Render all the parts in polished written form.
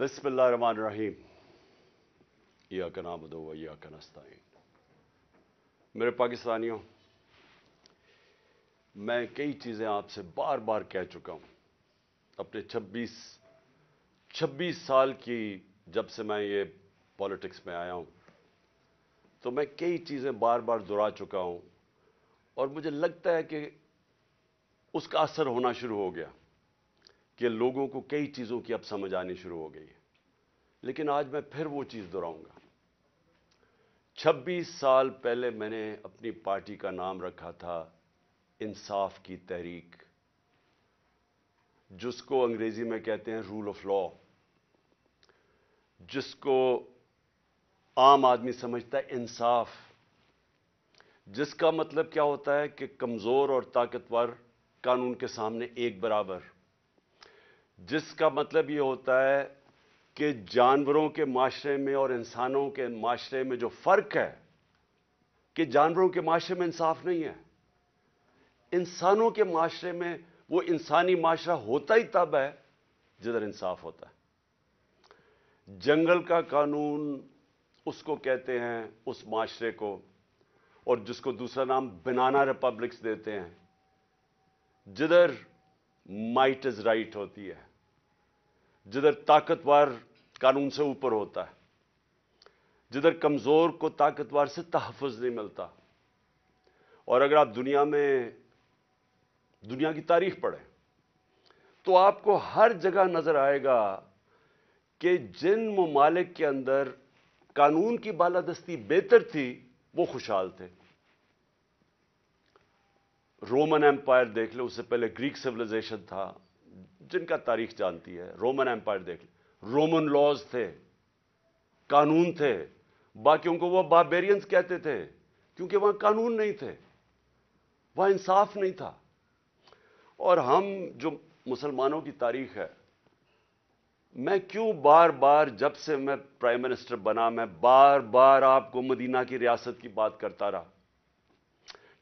بسم اللہ الرحمن الرحیم ایاک نعبد و ایاک نستعین۔ میرے پاکستانیوں، میں کئی چیزیں آپ سے بار بار کہہ چکا ہوں اپنے 26 سال کی جب سے میں یہ پالیٹکس میں آیا ہوں، تو میں کئی چیزیں بار بار دہرا چکا ہوں اور مجھے لگتا ہے کہ اس کا اثر ہونا شروع ہو گیا کہ لوگوں کو کئی چیزوں کی اب سمجھ آنی شروع ہو گئی ہے، لیکن آج میں پھر وہ چیز دہراؤں گا۔ 26 سال پہلے میں نے اپنی پارٹی کا نام رکھا تھا انصاف کی تحریک، جس کو انگریزی میں کہتے ہیں رول آف لا، جس کو عام آدمی سمجھتا ہے انصاف، جس کا مطلب کیا ہوتا ہے کہ کمزور اور طاقتور قانون کے سامنے ایک برابر، جس کا مطلب یہ ہوتا ہے کہ جانوروں کے معاشرے میں اور انسانوں کے معاشرے میں جو فرق ہے کہ جانوروں کے معاشرے میں انصاف نہیں ہے، انسانوں کے معاشرے میں وہ انسانی معاشرہ ہوتا ہی تب ہے جدھر انصاف ہوتا ہے۔ جنگل کا قانون اس کو کہتے ہیں، اس معاشرے کو، اور جس کو دوسرا نام بنانا ریپبلکس دیتے ہیں، جدھر مائٹ از رائٹ ہوتی ہے، جدھر طاقتور قانون سے اوپر ہوتا ہے، جدھر کمزور کو طاقتور سے تحفظ نہیں ملتا۔ اور اگر آپ دنیا کی تاریخ پڑھیں تو آپ کو ہر جگہ نظر آئے گا کہ جن ممالک کے اندر قانون کی بالادستی بہتر تھی وہ خوشحال تھے۔ رومن ایمپائر دیکھ لیں، اس سے پہلے گریک سویلائزیشن تھا، جن کا تاریخ جانتی ہے۔ رومن ایمپائر دیکھ لیں، رومن لاز تھے، قانون تھے، باقیوں کو وہ باربیرینز کہتے تھے کیونکہ وہاں قانون نہیں تھے، وہاں انصاف نہیں تھا۔ اور ہم جو مسلمانوں کی تاریخ ہے، میں کیوں بار بار جب سے میں پرائم منسٹر بنا میں بار بار آپ کو مدینہ کی ریاست کی بات کرتا رہا،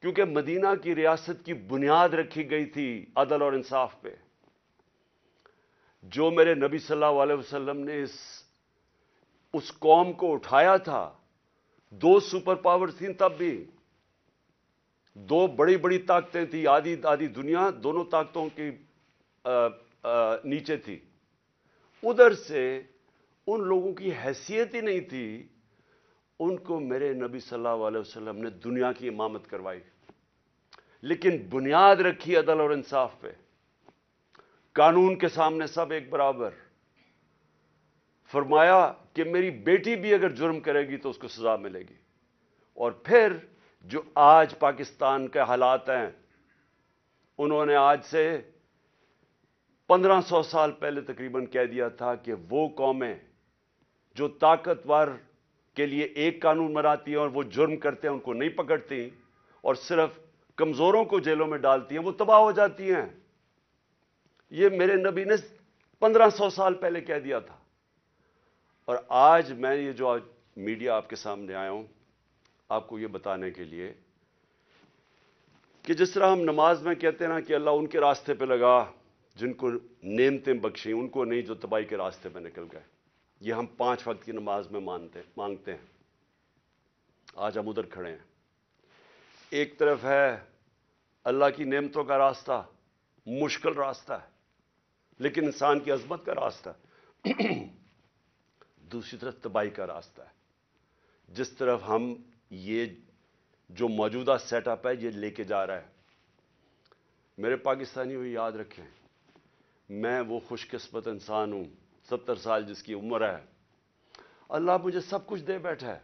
کیونکہ مدینہ کی ریاست کی بنیاد رکھی گئی تھی عدل اور انصاف پہ۔ جو میرے نبی صلی اللہ علیہ وسلم نے اس قوم کو اٹھایا تھا، 2 سپر پاور تھیں تب بھی، 2 بڑی بڑی طاقتیں تھیں، آدھی دنیا دونوں طاقتوں کی نیچے تھی۔ ادھر سے ان لوگوں کی حیثیت ہی نہیں تھی، ان کو میرے نبی صلی اللہ علیہ وسلم نے دنیا کی امامت کروائی، لیکن بنیاد رکھی عدل اور انصاف پہ۔ قانون کے سامنے سب ایک برابر، فرمایا کہ میری بیٹی بھی اگر جرم کرے گی تو اس کو سزا ملے گی۔ اور پھر جو آج پاکستان کے حالات ہیں، انہوں نے آج سے 1500 سال پہلے تقریباً کہہ دیا تھا کہ وہ قومیں جو طاقتور کے لیے ایک قانون بناتی ہیں اور وہ جرم کرتے ہیں ان کو نہیں پکڑتی اور صرف کمزوروں کو جیلوں میں ڈالتی ہیں، وہ تباہ ہو جاتی ہیں۔ یہ میرے نبی نے 1500 سال پہلے کہہ دیا تھا۔ اور آج میں یہ جو میڈیا آپ کے سامنے آیا ہوں آپ کو یہ بتانے کے لیے کہ جس طرح ہم نماز میں کہتے ہیں نا کہ اللہ ان کے راستے پہ لگا جن کو نعمتیں بخشیں، ان کو نہیں جو تباہی کے راستے پہ نکل گئے۔ یہ ہم 5 وقت کی نماز میں مانگتے ہیں۔ آج ہم ادھر کھڑے ہیں۔ ایک طرف ہے اللہ کی نعمتوں کا راستہ، مشکل راستہ ہے لیکن انسان کی عظمت کا راستہ ہے۔ دوسری طرف تباہی کا راستہ ہے، جس طرف ہم یہ جو موجودہ سیٹ اپ ہے یہ لے کے جا رہا ہے۔ میرے پاکستانیوں یاد رکھیں، میں وہ خوش قسمت انسان ہوں، 70 سال جس کی عمر ہے، اللہ مجھے سب کچھ دے بیٹھا ہے۔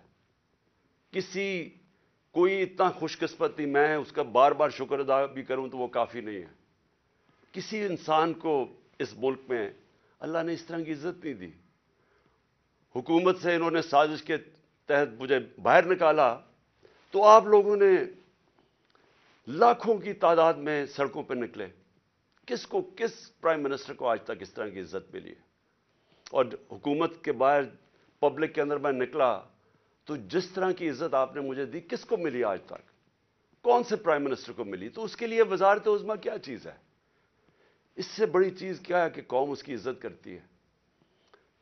کوئی اتنا خوش قسمت نہیں، میں اس کا بار بار شکر ادا بھی کروں تو وہ کافی نہیں ہے۔ کسی انسان کو اس ملک میں اللہ نے اس طرح کی عزت نہیں دی۔ حکومت سے انہوں نے سازش کے تحت مجھے باہر نکالا تو آپ لوگوں نے لاکھوں کی تعداد میں سڑکوں پہ نکلے۔ کس پرائم منسٹر کو آج تک اس طرح کی عزت ملی ہے؟ اور حکومت کے باہر پبلک کے اندر میں نکلا تو جس طرح کی عزت آپ نے مجھے دی کس کو ملی آج تک؟ کون سے پرائم منسٹر کو ملی؟ تو اس کے لیے وزارت عظمیٰ کیا چیز ہے؟ اس سے بڑی چیز کیا ہے کہ قوم اس کی عزت کرتی ہے۔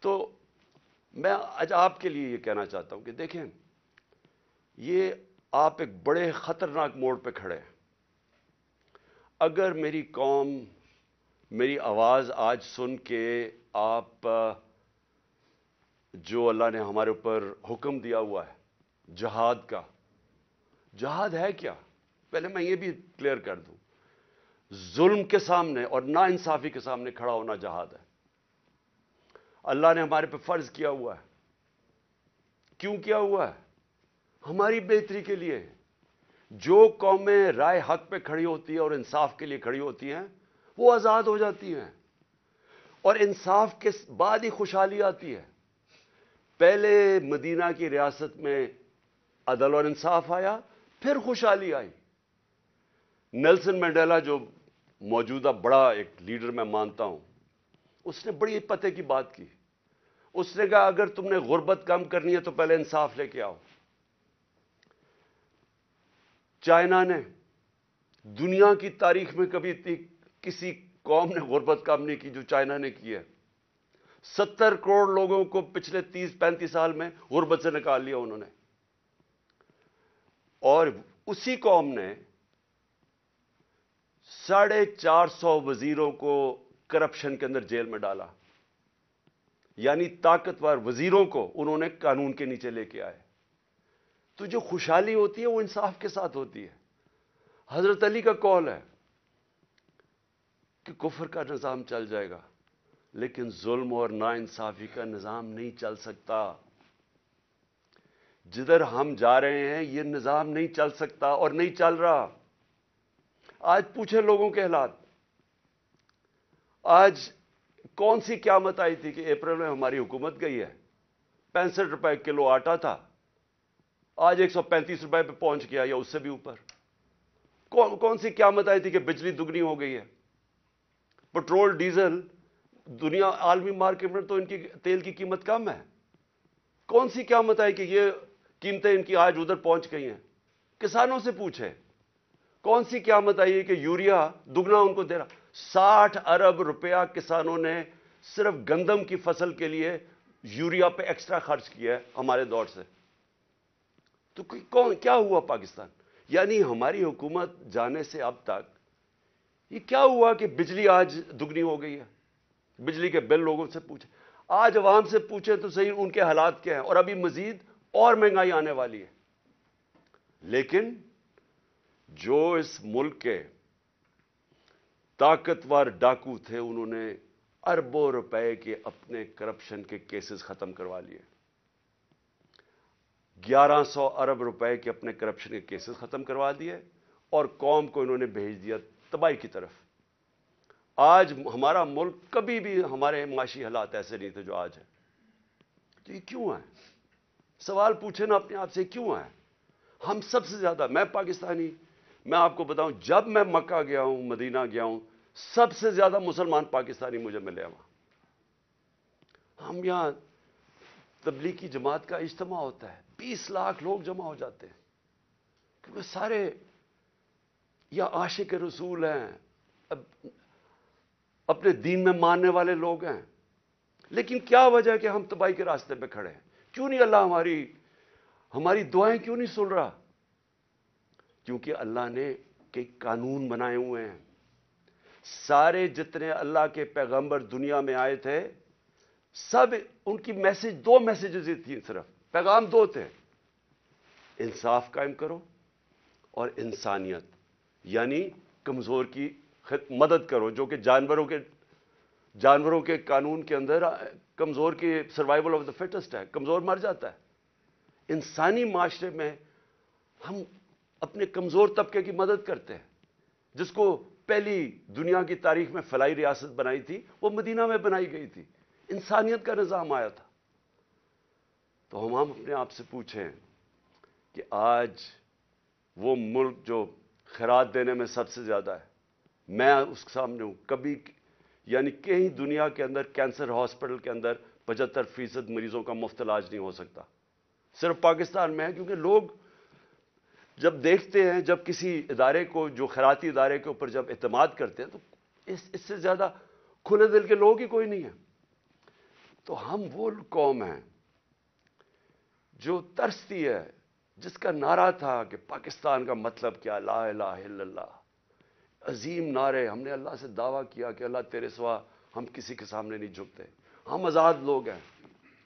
تو میں آج آپ کے لیے یہ کہنا چاہتا ہوں کہ دیکھیں، یہ آپ ایک بڑے خطرناک موڑ پہ کھڑے ہیں۔ اگر میری قوم میری آواز آج سن کے آپ جو اللہ نے ہمارے اوپر حکم دیا ہوا ہے جہاد کا، جہاد ہے کیا؟ پہلے میں یہ بھی کلیئر کر دوں، ظلم کے سامنے اور ناانصافی کے سامنے کھڑا ہونا جہاد ہے۔ اللہ نے ہمارے پہ فرض کیا ہوا ہے۔ کیوں کیا ہوا ہے؟ ہماری بہتری کے لیے۔ جو قومیں رائے حق پہ کھڑی ہوتی ہیں اور انصاف کے لیے کھڑی ہوتی ہیں وہ آزاد ہو جاتی ہیں، اور انصاف کے بعد ہی خوشحالی آتی ہے۔ پہلے مدینہ کی ریاست میں عدل اور انصاف آیا، پھر خوشحالی آئی۔ نیلسن منڈیلا جو موجودہ بڑا ایک لیڈر میں مانتا ہوں، اس نے بڑی پتے کی بات کی۔ اس نے کہا اگر تم نے غربت کم کرنی ہے تو پہلے انصاف لے کے آؤ۔ چائنا نے دنیا کی تاریخ میں کبھی کسی قوم نے غربت کم نہیں کی جو چائنا نے کی ہے۔ 70 کروڑ لوگوں کو پچھلے 30-35 سال میں غربت سے نکال لیا انہوں نے، اور اسی قوم نے 450 وزیروں کو کرپشن کے اندر جیل میں ڈالا، یعنی طاقتور وزیروں کو انہوں نے قانون کے نیچے لے کے آئے۔ تو جو خوشحالی ہوتی ہے وہ انصاف کے ساتھ ہوتی ہے۔ حضرت علی کا قول ہے کہ کفر کا نظام چل جائے گا لیکن ظلم اور ناانصافی کا نظام نہیں چل سکتا۔ جدھر ہم جا رہے ہیں یہ نظام نہیں چل سکتا اور نہیں چل رہا۔ آج پوچھیں لوگوں کے حالات۔ آج کون سی قیامت آئی تھی کہ اپریل میں ہماری حکومت گئی ہے؟ 65 روپے کلو آٹا تھا، آج 135 روپے پہ پہنچ گیا یا اس سے بھی اوپر۔ کون سی قیامت آئی تھی کہ بجلی دگنی ہو گئی ہے؟ پٹرول ڈیزل دنیا عالمی مارکیٹ میں تو ان کی تیل کی قیمت کم ہے۔ کون سی قیامت آئی کہ یہ قیمتیں ان کی آج ادھر پہنچ گئی ہیں؟ کسانوں سے پوچھیں کون سی قیامت آئی ہے کہ یوریا دگنا ان کو دے رہا؟ 60 ارب روپیہ کسانوں نے صرف گندم کی فصل کے لیے یوریا پہ ایکسٹرا خرچ کیا ہے ہمارے دور سے۔ تو کیا ہوا پاکستان؟ یعنی ہماری حکومت جانے سے اب تک یہ کیا ہوا کہ بجلی آج دگنی ہو گئی ہے؟ بجلی کے بل لوگوں سے پوچھیں، آج عوام سے پوچھیں تو صحیح ان کے حالات کیا ہیں، اور ابھی مزید اور مہنگائی آنے والی ہے۔ لیکن جو اس ملک کے طاقتور ڈاکو تھے انہوں نے اربوں روپے کے اپنے کرپشن کے کیسز ختم کروا لیے۔ 1100 ارب روپے کے اپنے کرپشن کے کیسز ختم کروا دیے اور قوم کو انہوں نے بھیج دیا تباہی کی طرف۔ آج ہمارا ملک، کبھی بھی ہمارے معاشی حالات ایسے نہیں تھے جو آج ہیں۔ تو یہ کیوں ہے؟ سوال پوچھیں نا اپنے آپ سے، کیوں ہے؟ ہم سب سے زیادہ، میں پاکستانی، میں آپ کو بتاؤں جب میں مکہ گیا ہوں، مدینہ گیا ہوں، سب سے زیادہ مسلمان پاکستانی مجھے ملے وہاں۔ ہم یہاں تبلیغی جماعت کا اجتماع ہوتا ہے، 20 لاکھ لوگ جمع ہو جاتے ہیں، کیونکہ سارے یا عاشق رسول ہیں، اپنے دین میں ماننے والے لوگ ہیں۔ لیکن کیا وجہ ہے کہ ہم تباہی کے راستے پہ کھڑے ہیں؟ کیوں نہیں اللہ ہماری دعائیں کیوں نہیں سن رہا؟ کیونکہ اللہ نے کئی قانون بنائے ہوئے ہیں۔ سارے جتنے اللہ کے پیغمبر دنیا میں آئے تھے، سب ان کی دو میسیجز ہی تھیں، صرف پیغام دو تھے: انصاف قائم کرو اور انسانیت، یعنی کمزور کی مدد کرو، جو کہ جانوروں کے قانون کے اندر کمزور کی سروائیول آف دا فٹسٹ ہے، کمزور مر جاتا ہے۔ انسانی معاشرے میں ہم اپنے کمزور طبقے کی مدد کرتے ہیں۔ جس کو پہلی دنیا کی تاریخ میں فلاحی ریاست بنائی تھی وہ مدینہ میں بنائی گئی تھی، انسانیت کا نظام آیا تھا۔ تو ہم اپنے آپ سے پوچھیں کہ آج وہ ملک جو خیرات دینے میں سب سے زیادہ ہے، میں اس کے سامنے ہوں، کبھی یعنی کہیں دنیا کے اندر کینسر ہاسپٹل کے اندر 75% مریضوں کا مفت علاج نہیں ہو سکتا، صرف پاکستان میں ہے۔ کیونکہ لوگ جب دیکھتے ہیں، جب کسی ادارے کو، جو خیراتی ادارے کے اوپر جب اعتماد کرتے ہیں، تو اس سے زیادہ کھلے دل کے لوگ ہی کوئی نہیں ہے۔ تو ہم وہ قوم ہیں جو ترستی ہے، جس کا نعرہ تھا کہ پاکستان کا مطلب کیا، لا الہ الا اللہ، عظیم نعرے. ہم نے اللہ سے دعویٰ کیا کہ اللہ تیرے سوا ہم کسی کے سامنے نہیں جھکتے، ہم آزاد لوگ ہیں،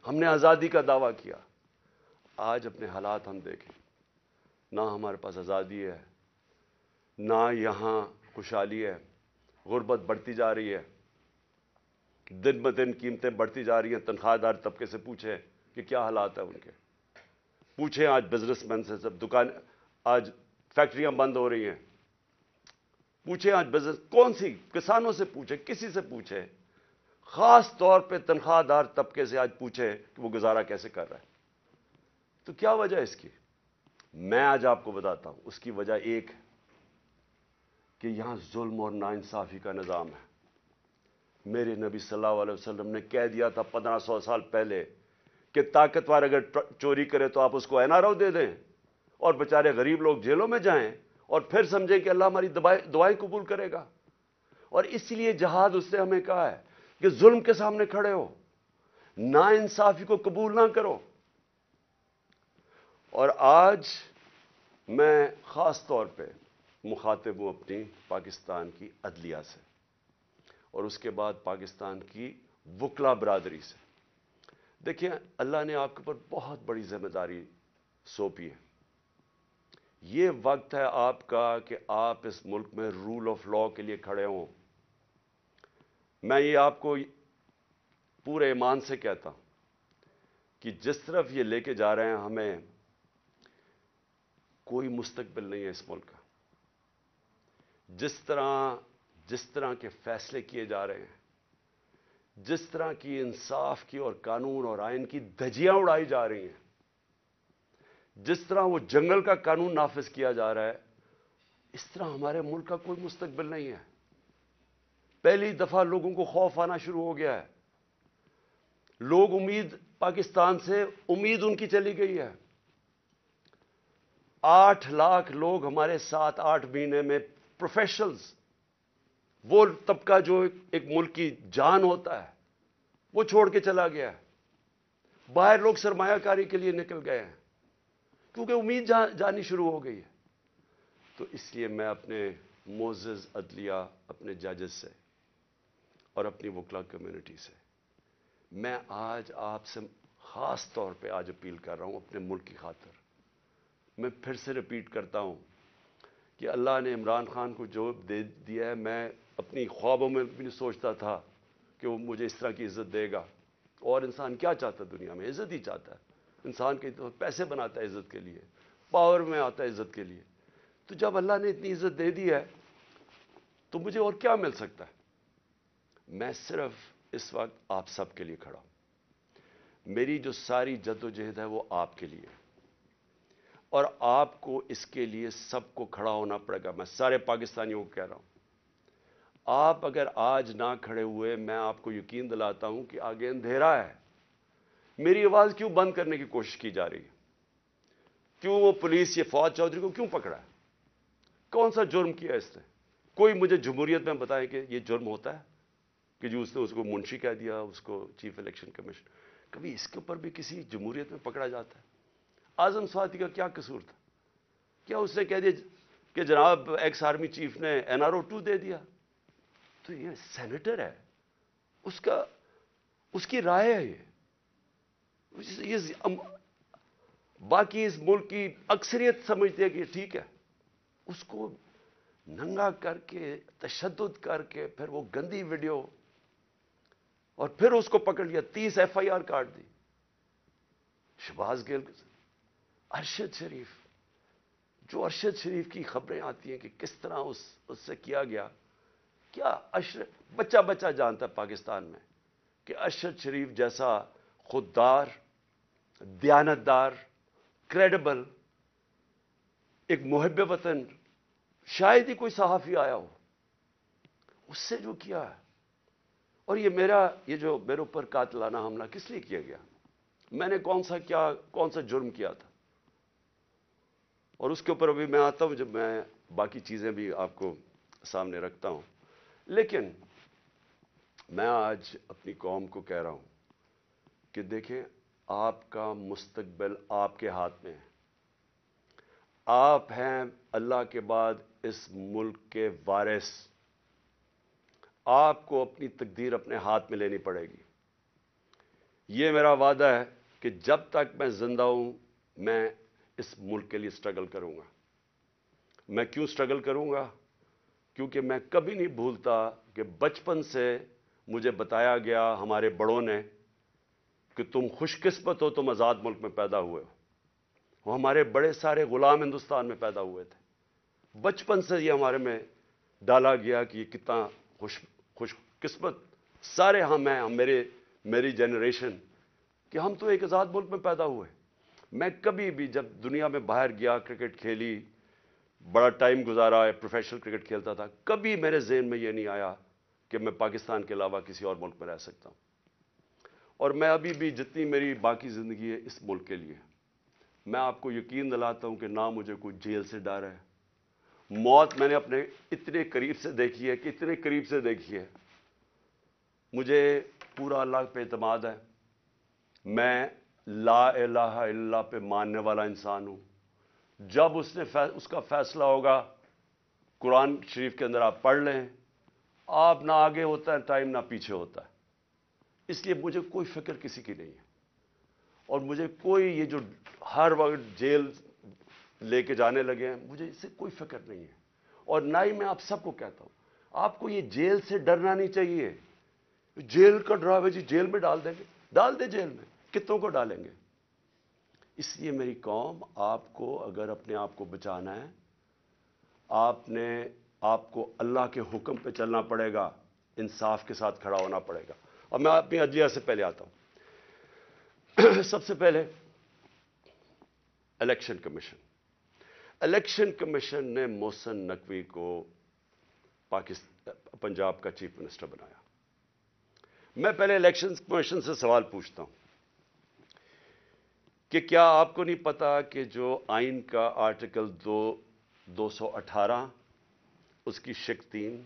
ہم نے آزادی کا دعویٰ کیا. آج اپنے حالات ہم دیکھیں، نہ ہمارے پاس آزادی ہے، نہ یہاں خوشحالی ہے. غربت بڑھتی جا رہی ہے، دن بدن قیمتیں بڑھتی جا رہی ہیں. تنخواہ دار طبقے سے پوچھیں کہ کیا حالات ہیں ان کے. پوچھیں آج بزنس مین سے، سب دکان، آج فیکٹریاں بند ہو رہی ہیں. پوچھیں آج بزنس، کون سی، کسانوں سے پوچھیں، کسی سے پوچھیں، خاص طور پہ تنخواہ دار طبقے سے آج پوچھیں کہ وہ گزارا کیسے کر رہا ہے. تو کیا وجہ ہے اس کی؟ میں آج آپ کو بتاتا ہوں. اس کی وجہ ایک ہے کہ یہاں ظلم اور ناانصافی کا نظام ہے. میرے نبی صلی اللہ علیہ وسلم نے کہہ دیا تھا 1500 سال پہلے کہ طاقتور اگر چوری کرے تو آپ اس کو این آر او دے دیں، اور بیچارے غریب لوگ جیلوں میں جائیں، اور پھر سمجھیں کہ اللہ ہماری دعائیں قبول کرے گا. اور اس لیے جہاد اس نے ہمیں کہا ہے کہ ظلم کے سامنے کھڑے ہو، ناانصافی کو قبول نہ کرو. اور آج میں خاص طور پہ مخاطب ہوں اپنی پاکستان کی عدلیہ سے، اور اس کے بعد پاکستان کی وکلا برادری سے. دیکھیں، اللہ نے آپ کے اوپر بہت بڑی ذمہ داری سونپی ہے. یہ وقت ہے آپ کا کہ آپ اس ملک میں رول آف لا کے لیے کھڑے ہوں. میں یہ آپ کو پورے ایمان سے کہتا ہوں کہ جس طرف یہ لے کے جا رہے ہیں، ہمیں کوئی مستقبل نہیں ہے اس ملک کا. جس طرح کے فیصلے کیے جا رہے ہیں، جس طرح کی انصاف کی اور قانون اور آئین کی دھجیاں اڑائی جا رہی ہیں، جس طرح وہ جنگل کا قانون نافذ کیا جا رہا ہے، اس طرح ہمارے ملک کا کوئی مستقبل نہیں ہے. پہلی دفعہ لوگوں کو خوف آنا شروع ہو گیا ہے. لوگ پاکستان سے امید ان کی چلی گئی ہے. 8 لاکھ لوگ ہمارے 7-8 مہینے میں پروفیشنلز، وہ طبقہ جو ایک ملک کی جان ہوتا ہے، وہ چھوڑ کے چلا گیا ہے. باہر لوگ سرمایہ کاری کے لیے نکل گئے ہیں کیونکہ امید جانی شروع ہو گئی ہے. تو اس لیے میں اپنے معزز عدلیہ، اپنے ججز سے اور اپنی وکلا کمیونٹی سے، میں آج آپ سے خاص طور پہ آج اپیل کر رہا ہوں اپنے ملک کی خاطر. میں پھر سے ریپیٹ کرتا ہوں کہ اللہ نے عمران خان کو جو دے دیا ہے، میں اپنی خوابوں میں بھی نہیں سوچتا تھا کہ وہ مجھے اس طرح کی عزت دے گا. اور انسان کیا چاہتا ہے دنیا میں؟ عزت ہی چاہتا ہے. انسان کے تو پیسے بناتا ہے عزت کے لیے، پاور میں آتا ہے عزت کے لیے. تو جب اللہ نے اتنی عزت دے دی ہے تو مجھے اور کیا مل سکتا ہے؟ میں صرف اس وقت آپ سب کے لیے کھڑا ہوں. میری جو ساری جد و جہد ہے وہ آپ کے لیے، اور آپ کو اس کے لیے سب کو کھڑا ہونا پڑے گا. میں سارے پاکستانیوں کو کہہ رہا ہوں، آپ اگر آج نہ کھڑے ہوئے، میں آپ کو یقین دلاتا ہوں کہ آگے اندھیرا ہے. میری آواز کیوں بند کرنے کی کوشش کی جا رہی ہے؟ کیوں وہ پولیس یہ فواد چودھری کو کیوں پکڑا ہے؟ کون سا جرم کیا اس نے؟ کوئی مجھے جمہوریت میں بتائے کہ یہ جرم ہوتا ہے کہ جو اس نے اس کو منشی کہہ دیا، اس کو چیف الیکشن کمیشن. کبھی اس کے اوپر بھی کسی جمہوریت میں پکڑا جاتا ہے؟ اعظم سواتی کا کیا قصور تھا؟ کیا اس نے کہہ دیا کہ جناب ایکس آرمی چیف نے NRO 2 دے دیا؟ تو یہ سینیٹر ہے، اس کی رائے ہے. یہ باقی اس ملک کی اکثریت سمجھتی ہے کہ ٹھیک ہے. اس کو ننگا کر کے، تشدد کر کے، پھر وہ گندی ویڈیو، اور پھر اس کو پکڑ لیا، 30 FIR کاٹ دی. شہباز گل، ارشد شریف، جو ارشد شریف کی خبریں آتی ہیں کہ کس طرح اس سے کیا گیا. کیا بچہ جانتا ہے پاکستان میں کہ ارشد شریف جیسا خوددار، دیانتدار، کریڈیبل، ایک محب وطن شاید ہی کوئی صحافی آیا ہو. اس سے جو کیا ہے، اور یہ جو میرے اوپر قاتلانہ حملہ کس لیے کیا گیا؟ میں نے کون سا جرم کیا تھا؟ اور اس کے اوپر ابھی میں آتا ہوں جب میں باقی چیزیں بھی آپ کو سامنے رکھتا ہوں. لیکن میں آج اپنی قوم کو کہہ رہا ہوں کہ دیکھیں آپ کا مستقبل آپ کے ہاتھ میں ہے. آپ ہیں اللہ کے بعد اس ملک کے وارث. آپ کو اپنی تقدیر اپنے ہاتھ میں لینی پڑے گی. یہ میرا وعدہ ہے کہ جب تک میں زندہ ہوں میں اس ملک کے لیے سٹرگل کروں گا. میں کیوں سٹرگل کروں گا؟ کیونکہ میں کبھی نہیں بھولتا کہ بچپن سے مجھے بتایا گیا ہمارے بڑوں نے کہ تم خوش قسمت ہو، تم آزاد ملک میں پیدا ہوئے ہو. وہ ہمارے بڑے سارے غلام ہندوستان میں پیدا ہوئے تھے. بچپن سے یہ ہمارے میں ڈالا گیا کہ یہ کتنا خوش قسمت سارے ہم ہیں، میری جنریشن، کہ ہم تو ایک آزاد ملک میں پیدا ہوئے. میں کبھی بھی جب دنیا میں باہر گیا، کرکٹ کھیلی، بڑا ٹائم گزارا ہے، پروفیشنل کرکٹ کھیلتا تھا، کبھی میرے ذہن میں یہ نہیں آیا کہ میں پاکستان کے علاوہ کسی اور ملک میں رہ سکتا ہوں. اور میں ابھی بھی جتنی میری باقی زندگی ہے اس ملک کے لیے. میں آپ کو یقین دلاتا ہوں کہ نہ مجھے کوئی جیل سے ڈر ہے. موت میں نے اپنے اتنے قریب سے دیکھی ہے کہ اتنے قریب سے دیکھی ہے. مجھے پورا اللہ پہ اعتماد ہے. میں لا الہ الا اللہ پہ ماننے والا انسان ہوں. جب اس کا فیصلہ ہوگا، قرآن شریف کے اندر آپ پڑھ لیں، آپ نہ آگے ہوتا ہے ٹائم نہ پیچھے ہوتا ہے. اس لیے مجھے کوئی فکر کسی کی نہیں ہے. اور مجھے کوئی یہ جو ہر وقت جیل لے کے جانے لگے ہیں، مجھے اس سے کوئی فکر نہیں ہے. اور نہ ہی میں آپ سب کو کہتا ہوں آپ کو یہ جیل سے ڈرنا نہیں چاہیے. جیل کا ڈراوے جی جیل میں ڈال دیں گے، ڈال دیں جیل میں، کتنوں کو ڈالیں گے. اس لیے میری قوم، آپ کو اگر اپنے آپ کو بچانا ہے، آپ کو اللہ کے حکم پہ چلنا پڑے گا، انصاف کے ساتھ کھڑا ہونا پڑے گا. اب میں اپنی عدلیہ سے پہلے آتا ہوں. سب سے پہلے الیکشن کمیشن نے محسن نقوی کو پنجاب کا چیف منسٹر بنایا. میں پہلے الیکشن کمیشن سے سوال پوچھتا ہوں کہ کیا آپ کو نہیں پتا کہ جو آئین کا آرٹیکل 218 اس کی شق 3،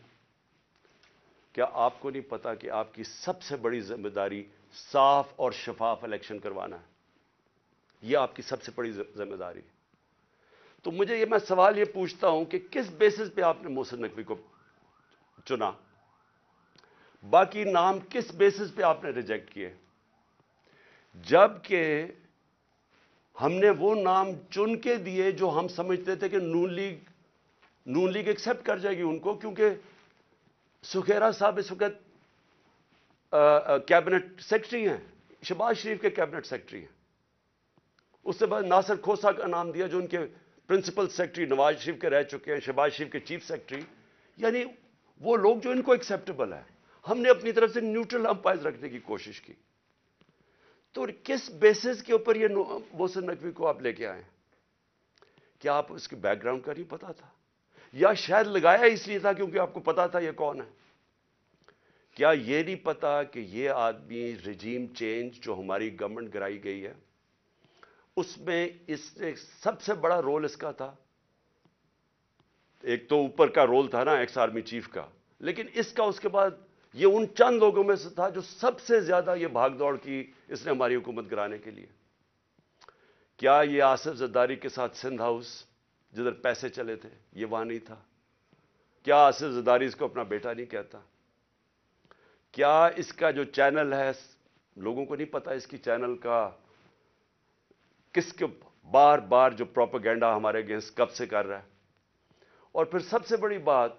کیا آپ کو نہیں پتا کہ آپ کی سب سے بڑی ذمہ داری صاف اور شفاف الیکشن کروانا ہے؟ یہ آپ کی سب سے بڑی ذمہ داری. تو میں سوال یہ پوچھتا ہوں کہ کس بیسس پہ آپ نے محسن نقوی کو چنا؟ باقی نام کس بیسس پہ آپ نے ریجیکٹ کیے؟ جبکہ ہم نے وہ نام چن کے دیے جو ہم سمجھتے تھے کہ نون لیگ ایکسپٹ کر جائے گی ان کو، کیونکہ سکھیرا صاحب اس وقت کیبنٹ سیکرٹری ہیں، شہباز شریف کے کیبنٹ سیکرٹری ہیں. اس سے بعد ناصر کھوسہ کا نام دیا جو ان کے پرنسپل سیکرٹری نواز شریف کے رہ چکے ہیں، شہباز شریف کے چیف سیکرٹری. یعنی وہ لوگ جو ان کو ایکسیپٹیبل ہے. ہم نے اپنی طرف سے نیوٹرل امپائر رکھنے کی کوشش کی. تو کس بیسس کے اوپر یہ محسن نقوی کو آپ لے کے آئے؟ کیا آپ اس کے بیک گراؤنڈ کا نہیں پتا تھا؟ یا شاید لگایا اس لیے تھا کیونکہ آپ کو پتا تھا یہ کون ہے؟ کیا یہ نہیں پتا کہ یہ آدمی رجیم چینج جو ہماری گورنمنٹ گرائی گئی ہے اس میں اس نے سب سے بڑا رول اس کا تھا. ایک تو اوپر کا رول تھا نا ایکس آرمی چیف کا، لیکن اس کا اس کے بعد یہ ان چند لوگوں میں سے تھا جو سب سے زیادہ یہ بھاگ دوڑ کی اس نے ہماری حکومت گرانے کے لیے. کیا یہ آصف زرداری کے ساتھ سندھ ہاؤس جدھر پیسے چلے تھے یہ وہاں نہیں تھا؟ کیا آصف زرداری اس کو اپنا بیٹا نہیں کہتا؟ کیا اس کا جو چینل ہے لوگوں کو نہیں پتا اس کی چینل کا کس کے بار بار جو پروپیگنڈا ہمارے اگینسٹ کب سے کر رہا ہے؟ اور پھر سب سے بڑی بات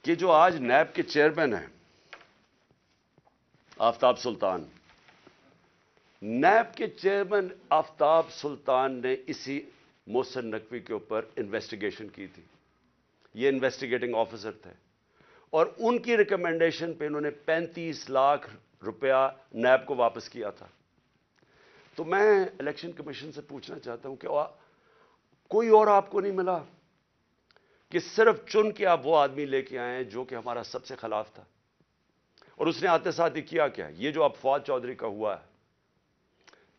کہ جو آج نیب کے چیئرمین ہیں آفتاب سلطان، نیب کے چیئرمین آفتاب سلطان نے اسی محسن نقوی کے اوپر انویسٹیگیشن کی تھی. یہ انویسٹیگیٹنگ آفیسر تھے اور ان کی ریکمنڈیشن پہ انہوں نے 35 لاکھ روپیہ نیب کو واپس کیا تھا. تو میں الیکشن کمیشن سے پوچھنا چاہتا ہوں کہ کوئی اور آپ کو نہیں ملا کہ صرف چن کے آپ وہ آدمی لے کے آئے ہیں جو کہ ہمارا سب سے خلاف تھا؟ اور اس نے آتے ساتھ ہی کیا کیا؟ یہ جو اب فواد چودھری کا ہوا ہے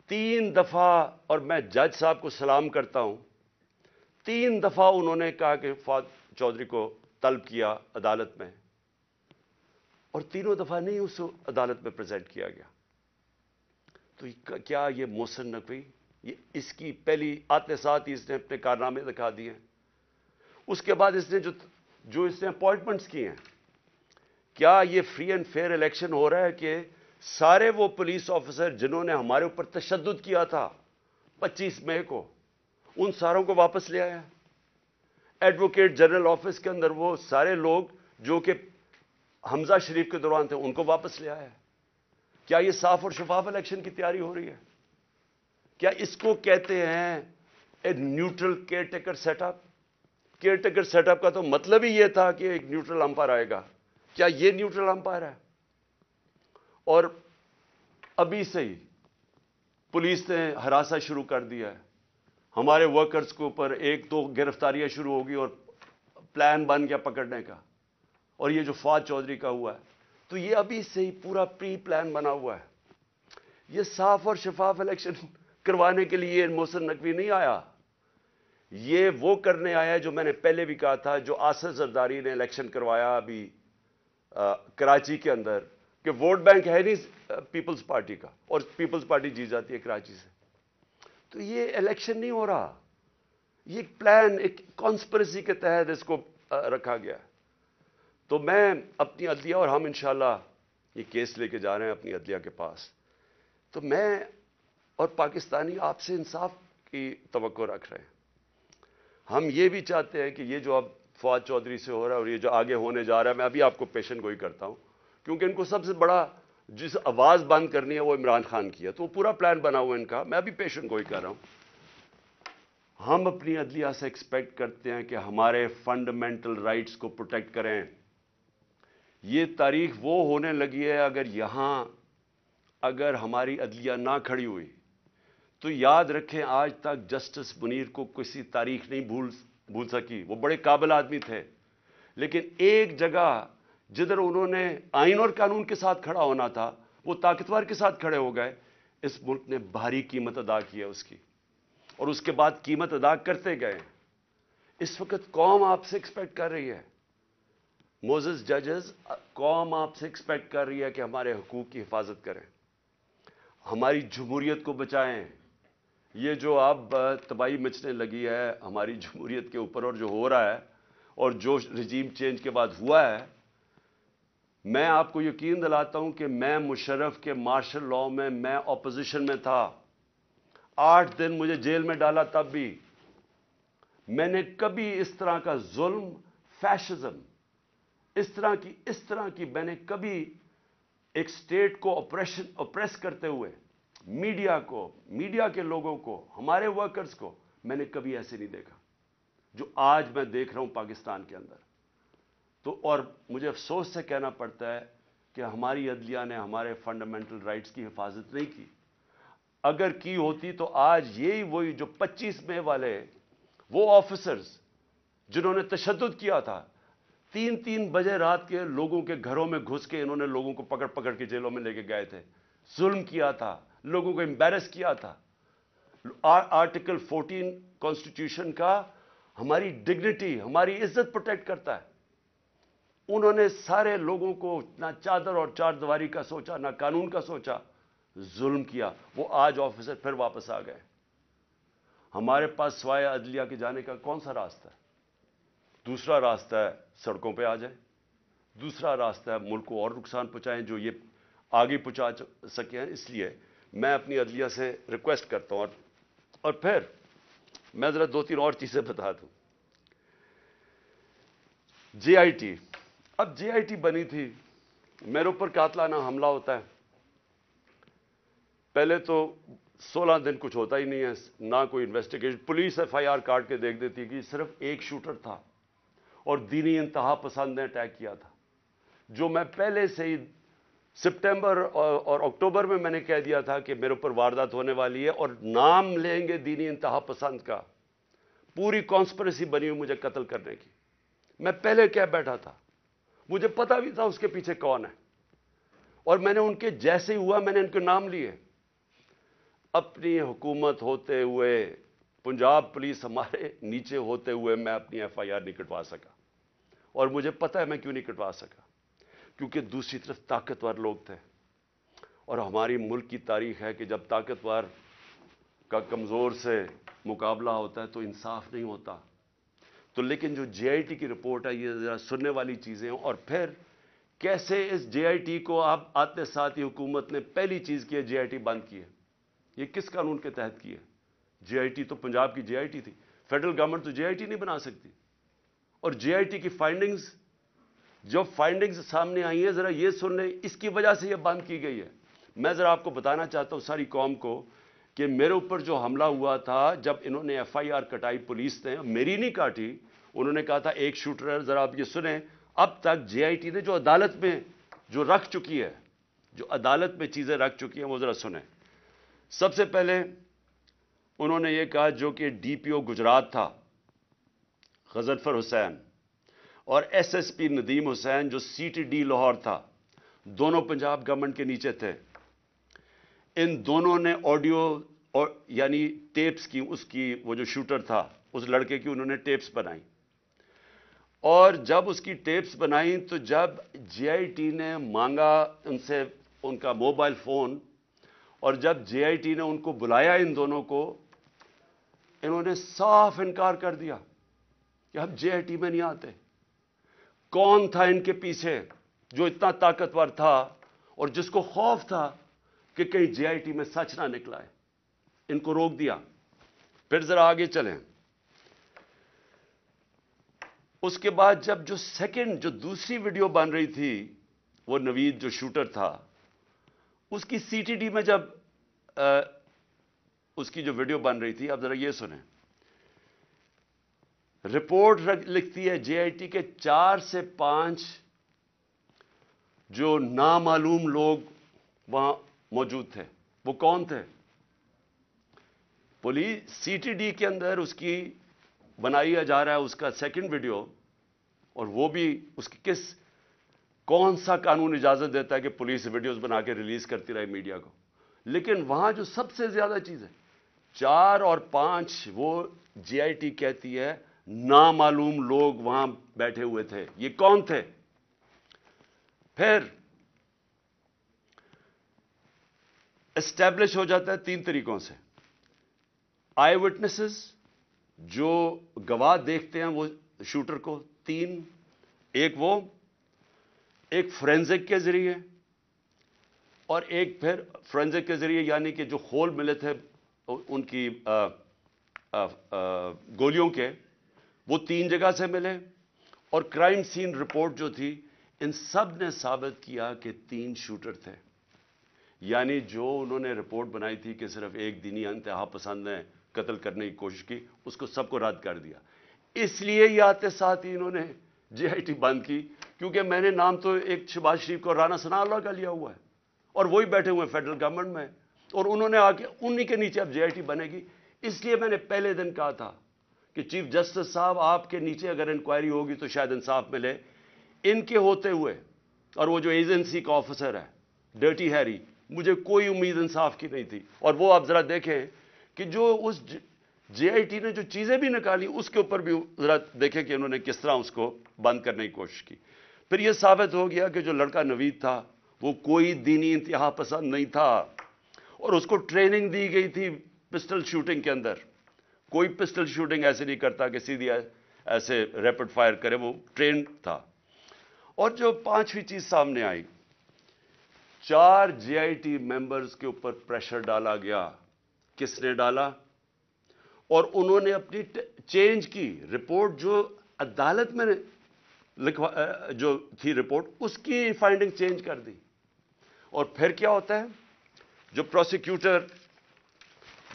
3 دفعہ، اور میں جج صاحب کو سلام کرتا ہوں، 3 دفعہ انہوں نے کہا کہ فواد چودھری کو طلب کیا عدالت میں، اور تینوں دفعہ نہیں اس عدالت میں پریزنٹ کیا گیا. تو کیا یہ محسن نقوی اس کی پہلی آتے ساتھ ہی اس نے اپنے کارنامے دکھا دیے ہیں. اس کے بعد اس نے جو اس نے اپوائنٹمنٹس کی ہیں, کیا یہ فری اینڈ فیئر الیکشن ہو رہا ہے کہ سارے وہ پولیس آفیسر جنہوں نے ہمارے اوپر تشدد کیا تھا 25 مئی کو, ان ساروں کو واپس لے آیا؟ ایڈوکیٹ جنرل آفس کے اندر وہ سارے لوگ جو کہ حمزہ شریف کے دوران تھے, ان کو واپس لے آیا؟ کیا یہ صاف اور شفاف الیکشن کی تیاری ہو رہی ہے؟ کیا اس کو کہتے ہیں a neutral caretaker setup? Caretaker setup کا تو مطلب ہی یہ تھا کہ ایک نیوٹرل امپائر آئے گا. کیا یہ نیوٹرل امپائر ہے؟ اور ابھی سے ہی پولیس نے ہراساں شروع کر دیا ہے ہمارے ورکرز کے اوپر. 1-2 گرفتاریاں شروع ہوگی اور پلان بن گیا پکڑنے کا. اور یہ جو فواد چودھری کا ہوا ہے, تو یہ ابھی سے ہی پورا پری پلان بنا ہوا ہے. یہ صاف اور شفاف الیکشن کروانے کے لیے محسن نقوی نہیں آیا, یہ وہ کرنے آیا جو میں نے پہلے بھی کہا تھا, جو آصف زرداری نے الیکشن کروایا ابھی کراچی کے اندر, کہ ووٹ بینک ہے نہیں پیپلز پارٹی کا, اور پیپلز پارٹی جیت جاتی ہے کراچی سے. تو یہ الیکشن نہیں ہو رہا, یہ ایک پلان, ایک کانسپریسی کے تحت اس کو رکھا گیا. تو میں اپنی عدلیہ, اور ہم انشاءاللہ یہ کیس لے کے جا رہے ہیں اپنی عدلیہ کے پاس, تو میں اور پاکستانی آپ سے انصاف کی توقع رکھ رہے ہیں. ہم یہ بھی چاہتے ہیں کہ یہ جو اب فواد چودھری سے ہو رہا ہے اور یہ جو آگے ہونے جا رہا ہے, میں ابھی آپ کو پیشن گوئی کرتا ہوں, کیونکہ ان کو سب سے بڑا جس آواز بند کرنی ہے وہ عمران خان کی ہے, تو وہ پورا پلان بنا ہوا ہے ان کا. میں ابھی پیشن گوئی کر رہا ہوں. ہم اپنی عدلیہ سے ایکسپیکٹ کرتے ہیں کہ ہمارے فنڈامنٹل رائٹس کو پروٹیکٹ کریں. یہ تاریخ وہ ہونے لگی ہے, اگر ہماری عدلیہ نہ کھڑی ہوئی تو یاد رکھیں آج تک جسٹس منیر کو کسی تاریخ نہیں بھول سکی. وہ بڑے قابل آدمی تھے, لیکن ایک جگہ جدھر انہوں نے آئین اور قانون کے ساتھ کھڑا ہونا تھا وہ طاقتور کے ساتھ کھڑے ہو گئے. اس ملک نے بھاری قیمت ادا کی ہے اس کی, اور اس کے بعد قیمت ادا کرتے گئے. اس وقت قوم آپ سے ایکسپیکٹ کر رہی ہے, موزز ججز, قوم آپ سے ایکسپیکٹ کر رہی ہے کہ ہمارے حقوق کی حفاظت کریں, ہماری جمہوریت کو بچائیں. یہ جو اب تباہی مچنے لگی ہے ہماری جمہوریت کے اوپر, اور جو ہو رہا ہے اور جو رجیم چینج کے بعد ہوا ہے, میں آپ کو یقین دلاتا ہوں کہ میں مشرف کے مارشل لاء میں اپوزیشن میں تھا. 8 دن مجھے جیل میں ڈالا, تب بھی میں نے کبھی اس طرح کا ظلم, فیشزم, اس طرح کی میں نے کبھی ایک سٹیٹ کو اپریس کرتے ہوئے میڈیا کے لوگوں کو, ہمارے ورکرز کو, میں نے کبھی ایسے نہیں دیکھا جو آج میں دیکھ رہا ہوں پاکستان کے اندر. تو اور مجھے افسوس سے کہنا پڑتا ہے کہ ہماری عدلیہ نے ہمارے فنڈامنٹل رائٹس کی حفاظت نہیں کی. اگر کی ہوتی تو آج وہی جو 25 مئی والے وہ آفیسرز جنہوں نے تشدد کیا تھا, 3 بجے رات کے لوگوں کے گھروں میں گھس کے انہوں نے لوگوں کو پکڑ کے جیلوں میں لے کے گئے تھے, ظلم کیا تھا, لوگوں کو امبیرس کیا تھا. آرٹیکل 14 کانسٹیٹیوشن کا ہماری ڈگنیٹی, ہماری عزت پروٹیکٹ کرتا ہے. انہوں نے سارے لوگوں کو نہ چادر اور چار دیواری کا سوچا, نہ قانون کا سوچا, ظلم کیا. وہ آج آفیسر پھر واپس آ گئے. ہمارے پاس سوائے عدلیہ کے جانے کا کون سا راستہ ہے؟ دوسرا راستہ ہے سڑکوں پہ آ جائیں, دوسرا راستہ ہے ملک کو اور نقصان پہنچائیں جو یہ آگے پہنچا سکے ہیں. اس لیے میں اپنی عدلیہ سے ریکویسٹ کرتا ہوں. اور پھر میں ذرا 2-3 اور چیزیں بتا دوں. جے آئی ٹی, اب جے آئی ٹی بنی تھی, میرے اوپر قاتلانہ حملہ ہوتا ہے. پہلے تو 16 دن کچھ ہوتا ہی نہیں ہے, نہ کوئی investigation. Police F I R کاٹ کے دیکھ دیتی کہ صرف ایک شوٹر تھا اور دینی انتہا پسند نے اٹیک کیا تھا, جو میں پہلے سے ہی سپٹمبر اور اکتوبر میں نے کہہ دیا تھا کہ میرے اوپر واردات ہونے والی ہے اور نام لیں گے دینی انتہا پسند کا. پوری کانسپریسی بنی ہوئی مجھے قتل کرنے کی. میں پہلے کہہ بیٹھا تھا, مجھے پتا بھی تھا اس کے پیچھے کون ہے, اور میں نے ان کے جیسے ہی ہوا میں نے ان کے نام لیے. اپنی حکومت ہوتے ہوئے, پنجاب پولیس ہمارے نیچے ہوتے ہوئے میں اپنی ایف آئی آر نہیں کٹوا سکا. اور مجھے پتا ہے میں کیوں نہیں کٹوا سکا, کیونکہ دوسری طرف طاقتور لوگ تھے. اور ہماری ملک کی تاریخ ہے کہ جب طاقتور کا کمزور سے مقابلہ ہوتا ہے تو انصاف نہیں ہوتا. تو لیکن جو جے آئی ٹی کی رپورٹ ہے یہ ذرا سننے والی چیزیں ہیں. اور پھر کیسے اس جے آئی ٹی کو آپ آتے ساتھ ہی حکومت نے پہلی چیز کی ہے جے آئی ٹی بند کی ہے. یہ کس قانون کے تحت کی ہے؟ جے آئی ٹی تو پنجاب کی جے آئی ٹی تھی. فیڈرل گورنمنٹ تو جے آئی ٹی نہیں بنا سکتی. اور جے آئی ٹی کی فائنڈنگز، جو فائنڈنگز سامنے آئی ہیں ذرا یہ سن لیں، اس کی وجہ سے یہ بند کی گئی ہے. میں ذرا آپ کو بتانا چاہتا ہوں ساری قوم کو کہ میرے اوپر جو حملہ ہوا تھا جب انہوں نے ایف آئی آر کٹائی پولیس نے، میری نہیں کاٹی، انہوں نے کہا تھا ایک شوٹر ہے. ذرا آپ یہ سنیں، اب تک جے آئی ٹی نے جو عدالت میں جو رکھ چکی ہے، جو عدالت میں چیزیں رکھ چکی ہیں وہ ذرا سنیں. سب سے پہلے انہوں نے یہ کہا جو کہ ڈی پی او گجرات تھا غضنفر حسین اور ایس ایس پی ندیم حسین جو سی ٹی ڈی لاہور تھا، دونوں پنجاب گورنمنٹ کے نیچے تھے. ان دونوں نے آڈیو یعنی ٹیپس کی، اس کی وہ جو شوٹر تھا اس لڑکے کی انہوں نے ٹیپس بنائی. اور جب اس کی ٹیپس بنائیں تو جب جے آئی ٹی نے مانگا ان سے ان کا موبائل فون، اور جب جے آئی ٹی نے ان کو بلایا ان دونوں کو، انہوں نے صاف انکار کر دیا کہ ہم جے آئی ٹی میں نہیں آتے. کون تھا ان کے پیچھے جو اتنا طاقتور تھا اور جس کو خوف تھا کہ کہیں جے آئی ٹی میں سچ نہ نکلا ہے؟ ان کو روک دیا. پھر ذرا آگے چلیں. اس کے بعد جب جو سیکنڈ جو دوسری ویڈیو بن رہی تھی، وہ نوید جو شوٹر تھا اس کی سی ٹی ڈی میں جب اس کی جو ویڈیو بن رہی تھی، اب ذرا یہ سنیں. رپورٹ لکھتی ہے جے آئی ٹی کے 4 سے 5 جو نامعلوم لوگ وہاں موجود تھے. وہ کون تھے؟ پولیس سی ٹی ڈی کے اندر اس کی بنایا جا رہا ہے اس کا سیکنڈ ویڈیو، اور وہ بھی اس کی کون سا قانون اجازت دیتا ہے کہ پولیس ویڈیوز بنا کے ریلیز کرتی رہے میڈیا کو؟ لیکن وہاں جو سب سے زیادہ چیز ہے 4 اور 5 وہ جے آئی ٹی کہتی ہے نامعلوم لوگ وہاں بیٹھے ہوئے تھے. یہ کون تھے؟ پھر اسٹیبلش ہو جاتا ہے 3 طریقوں سے. آئی وٹنسز جو گواہ دیکھتے ہیں وہ شوٹر کو 3، ایک فورینزک کے ذریعے، اور ایک پھر فورینزک کے ذریعے یعنی کہ جو خول ملے تھے ان کی گولیوں کے، وہ 3 جگہ سے ملے. اور کرائم سین رپورٹ جو تھی، ان سب نے ثابت کیا کہ 3 شوٹر تھے. یعنی جو انہوں نے رپورٹ بنائی تھی کہ صرف ایک دینی انتہا پسند نے قتل کرنے کی کوشش کی، اس کو سب کو رد کر دیا. اس لیے یہ آتے ساتھ ہی انہوں نے جے آئی ٹی بند کی، کیونکہ میں نے نام تو ایک شہباز شریف کو رانا ثناء اللہ کا لیا ہوا ہے، اور وہی بیٹھے ہوئے ہیں فیڈرل گورنمنٹ میں، اور انہوں نے آ کے انہی کے نیچے اب جے آئی ٹی بنے گی. اس لیے میں نے پہلے دن کہا تھا کہ چیف جسٹس صاحب آپ کے نیچے اگر انکوائری ہوگی تو شاید انصاف ملے. ان کے ہوتے ہوئے، اور وہ جو ایجنسی کا آفیسر ہے ڈرٹی ہیری، مجھے کوئی امید انصاف کی نہیں تھی. اور وہ آپ ذرا دیکھیں کہ جو اس جے آئی ٹی نے جو چیزیں بھی نکالی اس کے اوپر بھی ذرا دیکھیں کہ انہوں نے کس طرح اس کو بند کرنے کی کوشش کی. پھر یہ ثابت ہو گیا کہ جو لڑکا نوید تھا وہ کوئی دینی انتہا پسند نہیں تھا، اور اس کو ٹریننگ دی گئی تھی پسٹل شوٹنگ کے اندر. کوئی پسٹل شوٹنگ ایسے نہیں کرتا کہ سیدھی ایسے ریپڈ فائر کرے، وہ ٹرینڈ تھا. اور جو 5ویں چیز سامنے آئی، 4 جے آئی ٹی ممبرز کے اوپر پریشر ڈالا گیا. کس نے ڈالا؟ اور انہوں نے اپنی چینج کی رپورٹ، جو عدالت میں جو تھی رپورٹ اس کی فائنڈنگ چینج کر دی. اور پھر کیا ہوتا ہے، جو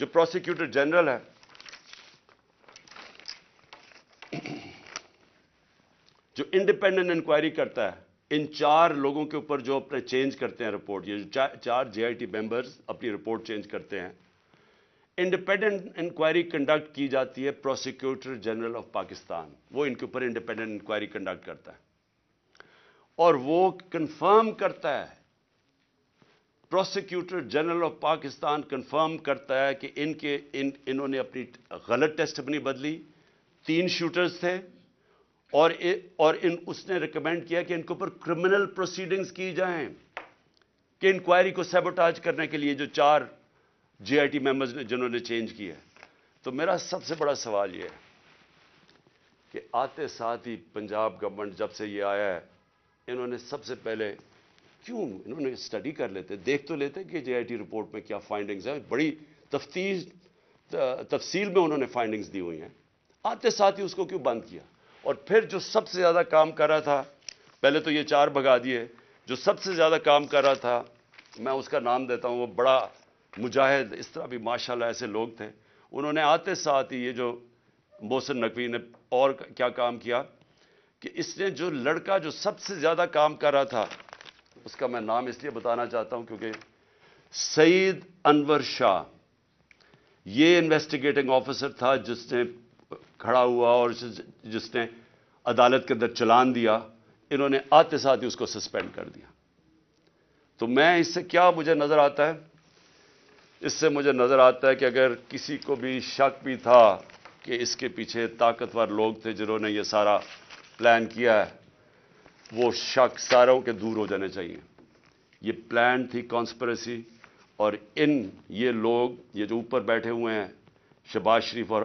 پروسیکیوٹر جنرل ہے، جو انڈیپینڈنٹ انکوائری کرتا ہے ان 4 لوگوں کے اوپر جو اپنے چینج کرتے ہیں رپورٹ، یہ جو 4 جے آئی ٹی ممبرز اپنی رپورٹ چینج کرتے ہیں، انڈیپینڈنٹ انکوائری کنڈکٹ کی جاتی ہے پروسیکیوٹر جنرل آف پاکستان. وہ ان کے اوپر انڈیپینڈنٹ انکوائری کنڈکٹ کرتا ہے، اور وہ کنفرم کرتا ہے، prosecutor general of Pakistan confirm کرتا ہے کہ انہوں نے اپنی غلط ٹیسٹ اپنی بدلی. 3 شوٹرز تھے، اور اس نے ریکمینڈ کیا کہ ان کے اوپر کرمنل پروسیڈنگز کی جائیں. کہ انکوائری کو سیبوٹاج کرنے کے لیے جو 4 جے آئی ٹی ممبرز نے جنہوں نے چینج کیا ہے. تو میرا سب سے بڑا سوال یہ ہے کہ آتے ساتھ ہی پنجاب گورنمنٹ جب سے یہ آیا ہے, انہوں نے سب سے پہلے کیوں انہوں نے اسٹڈی کر لیتے, دیکھ تو لیتے کہ جے آئی ٹی رپورٹ میں کیا فائنڈنگز ہیں, بڑی تفصیل میں انہوں نے فائنڈنگز دی ہوئی ہیں. آتے ساتھ ہی اس کو کیوں بند کیا؟ اور پھر جو سب سے زیادہ کام کر رہا تھا, پہلے تو یہ 4 بھگا دیے, جو سب سے زیادہ کام کر رہا تھا, میں اس کا نام دیتا ہوں, وہ بڑا مجاہد, اس طرح بھی ماشاءاللہ ایسے لوگ تھے, انہوں نے آتے ساتھ ہی یہ جو محسن نقوی نے اور کیا کام کیا کہ اس نے جو لڑکا جو سب سے زیادہ کام کر رہا تھا, اس کا میں نام اس لیے بتانا چاہتا ہوں کیونکہ سعید انور شاہ, یہ انویسٹیگیٹنگ آفیسر تھا جس نے کھڑا ہوا اور جس نے عدالت کے اندر چلان دیا, انہوں نے آتے ساتھ ہی اس کو سسپینڈ کر دیا. تو میں اس سے کیا مجھے نظر آتا ہے, اس سے مجھے نظر آتا ہے کہ اگر کسی کو بھی شک بھی تھا کہ اس کے پیچھے طاقتور لوگ تھے جنہوں نے یہ سارا پلان کیا ہے, وہ شک ساروں کے دور ہو جانے چاہیے. یہ پلان تھی کانسپریسی, اور یہ لوگ, یہ جو اوپر بیٹھے ہوئے ہیں شہباز شریف اور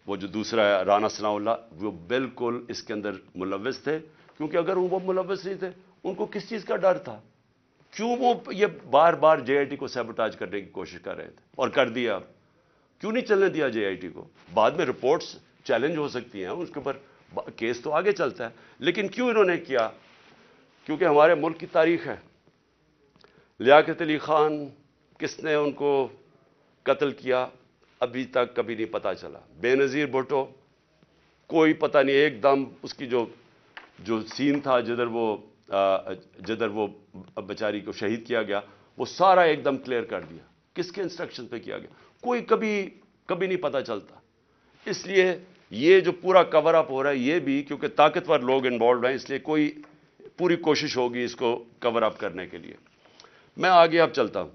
وہ جو دوسرا ہے رانا ثناء اللہ, وہ بالکل اس کے اندر ملوث تھے. کیونکہ اگر وہ ملوث نہیں تھے, ان کو کس چیز کا ڈر تھا؟ کیوں وہ یہ بار بار جے آئی ٹی کو سیبوٹاج کرنے کی کوشش کر رہے تھے, اور کر دیا. کیوں نہیں چلنے دیا جے آئی ٹی کو؟ بعد میں رپورٹس چیلنج ہو سکتی ہیں, اس کے اوپر کیس تو آگے چلتا ہے, لیکن کیوں انہوں نے کیا؟ کیونکہ ہمارے ملک کی تاریخ ہے. لیاقت علی خان کس نے ان کو قتل کیا ابھی تک کبھی نہیں پتا چلا. بے نظیر بھٹو کوئی پتہ نہیں, ایک دم اس کی جو سین تھا جدھر وہ بیچاری کو شہید کیا گیا, وہ سارا ایک دم کلیئر کر دیا. کس کے انسٹرکشن پہ کیا گیا کوئی کبھی نہیں پتا چلتا. اس لیے یہ جو پورا کور اپ ہو رہا ہے, یہ بھی کیونکہ طاقتور لوگ انوالوڈ ہیں, اس لیے کوئی پوری کوشش ہوگی اس کو کور اپ کرنے کے لیے. میں آگے اب چلتا ہوں.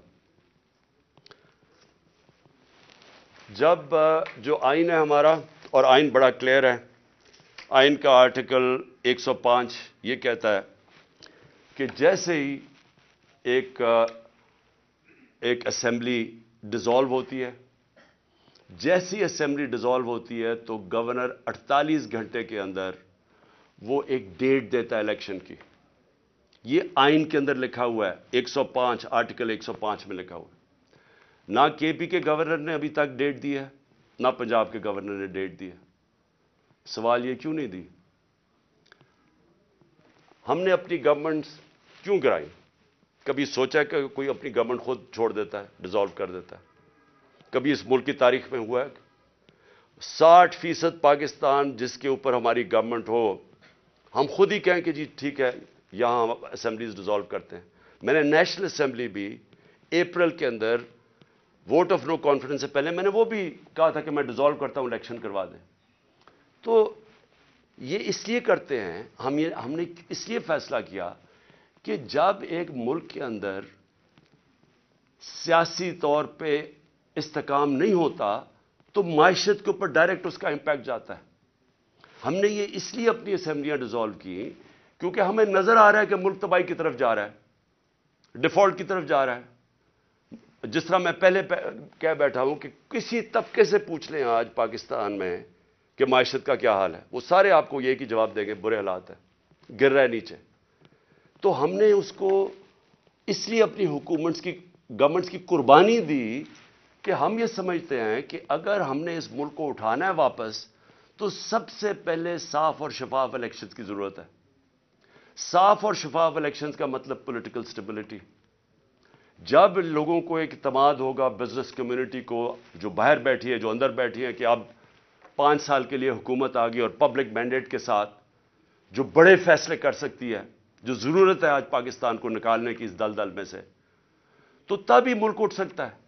جب جو آئین ہے ہمارا, اور آئین بڑا کلیئر ہے, آئین کا آرٹیکل 105 یہ کہتا ہے کہ جیسے ہی ایک اسمبلی ڈیزالو ہوتی ہے, جیسی اسمبلی ڈیزالو ہوتی ہے تو گورنر 48 گھنٹے کے اندر وہ ایک ڈیٹ دیتا ہے الیکشن کی. یہ آئین کے اندر لکھا ہوا ہے, 105 آرٹیکل 105 میں لکھا ہوا ہے. نہ کے پی کے گورنر نے ابھی تک ڈیٹ دی ہے, نہ پنجاب کے گورنر نے ڈیٹ دی ہے. سوال یہ کیوں نہیں دی؟ ہم نے اپنی گورنمنٹ کیوں گرائی؟ کبھی سوچا کہ کوئی اپنی گورنمنٹ خود چھوڑ دیتا ہے, ڈیزالو کر دیتا ہے؟ کبھی اس ملک کی تاریخ میں ہوا ہے؟ 60% پاکستان جس کے اوپر ہماری گورنمنٹ ہو, ہم خود ہی کہیں کہ جی ٹھیک ہے یہاں ہم اسمبلیز ڈیزالو کرتے ہیں. میں نے نیشنل اسمبلی بھی اپریل کے اندر ووٹ آف نو کانفیڈنس سے پہلے میں نے وہ بھی کہا تھا کہ میں ڈیزالو کرتا ہوں, الیکشن کروا دیں. تو یہ اس لیے کرتے ہیں, ہم نے اس لیے فیصلہ کیا کہ جب ایک ملک کے اندر سیاسی طور پہ استحکام نہیں ہوتا تو معیشت کے اوپر ڈائریکٹ اس کا امپیکٹ جاتا ہے. ہم نے یہ اس لیے اپنی اسمبلیاں ڈیزالو کی کیونکہ ہمیں نظر آ رہا ہے کہ ملک تباہی کی طرف جا رہا ہے, ڈیفالٹ کی طرف جا رہا ہے. جس طرح میں پہلے کہہ بیٹھا ہوں کہ کسی طبقے سے پوچھ لیں آج پاکستان میں کہ معیشت کا کیا حال ہے, وہ سارے آپ کو یہ کی جواب دیں گے برے حالات ہیں, گر رہا ہے نیچے. تو ہم نے اس کو اس لیے اپنی گورنمنٹس کی قربانی دی کہ ہم یہ سمجھتے ہیں کہ اگر ہم نے اس ملک کو اٹھانا ہے واپس تو سب سے پہلے صاف اور شفاف الیکشنز کی ضرورت ہے. صاف اور شفاف الیکشنز کا مطلب پولیٹیکل سٹیبلٹی. جب لوگوں کو ایک اعتماد ہوگا, بزنس کمیونٹی کو جو باہر بیٹھی ہے, جو اندر بیٹھی ہے, کہ اب 5 سال کے لیے حکومت آ گئی اور پبلک مینڈیٹ کے ساتھ جو بڑے فیصلے کر سکتی ہے, جو ضرورت ہے آج پاکستان کو نکالنے کی اس دلدل میں سے, تو تب ہی ملک اٹھ سکتا ہے.